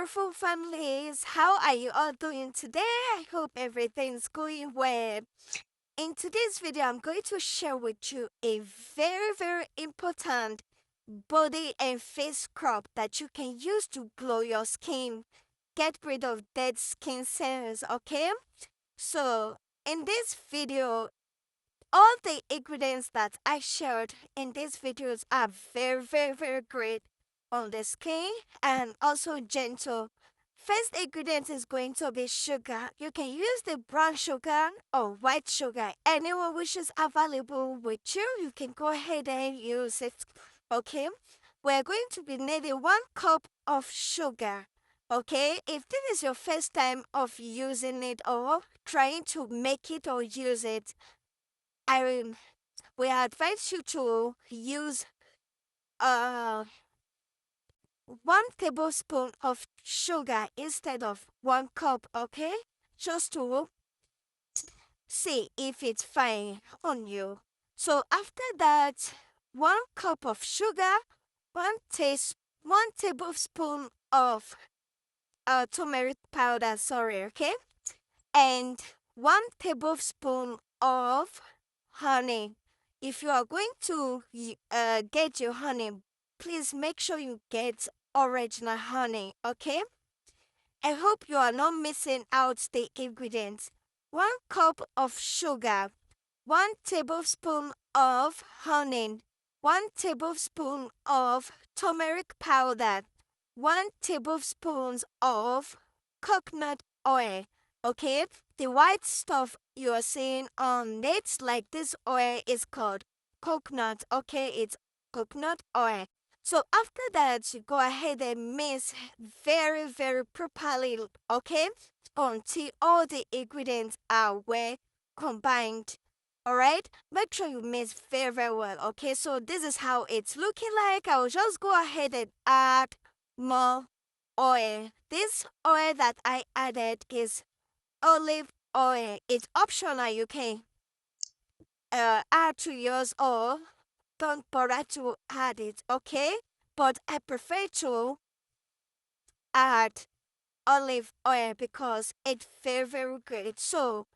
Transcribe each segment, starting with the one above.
beautiful families. How are you all doing today? I hope everything's going well. In today's video, I'm going to share with you a very important body and face scrub that you can use to glow your skin, get rid of dead skin cells, okay? So, in this video, all the ingredients that I shared in these videos are very great on the skin and also gentle. First ingredient is going to be sugar. You can use the brown sugar or white sugar. Anyone which is available with you, you can go ahead and use it. Okay? We're going to be needing 1 cup of sugar. Okay? If this is your first time of using it or trying to make it or use it, I we advise you to use uh 1 tablespoon of sugar instead of 1 cup, okay? Just to see if it's fine on you. So after that, 1 cup of sugar, 1 tablespoon of turmeric powder, sorry, okay? And 1 tablespoon of honey. If you are going to get your honey, please make sure you get original honey, okay? I hope you are not missing out the ingredients. 1 cup of sugar, 1 tablespoon of honey, 1 tablespoon of turmeric powder, 1 tablespoon of coconut oil. Okay, the white stuff you are seeing on it, like this oil, is called coconut. Okay, it's coconut oil. So after that, you go ahead and mix very properly, okay, until all the ingredients are well combined. All right, make sure you mix very well. Okay, so this is how it's looking like. I'll just go ahead and add more oil. This oil that I added is olive oil. It's optional. You can add to yours or don't bother to add it, okay? But I prefer to add olive oil because it's very great. So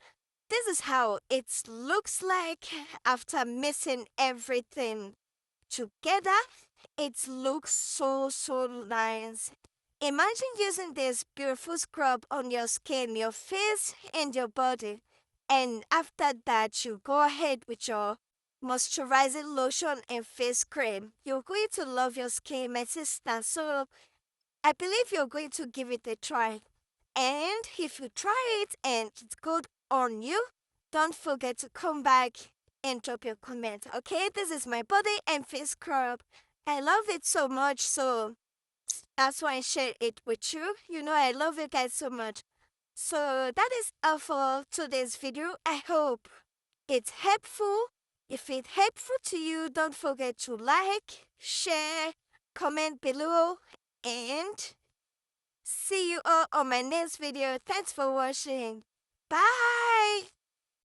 this is how it looks like after mixing everything together. It looks so nice. Imagine using this beautiful scrub on your skin, your face, and your body. And after that, you go ahead with your moisturizing lotion and face cream. You're going to love your skin, my sister. So I believe you're going to give it a try. And if you try it and it's good on you, don't forget to come back and drop your comment. Okay, this is my body and face scrub. I love it so much, so that's why I share it with you. You know, I love you guys so much. So that is all for today's video. I hope it's helpful. If it's helpful to you, don't forget to like, share, comment below, and see you all on my next video. Thanks for watching. Bye!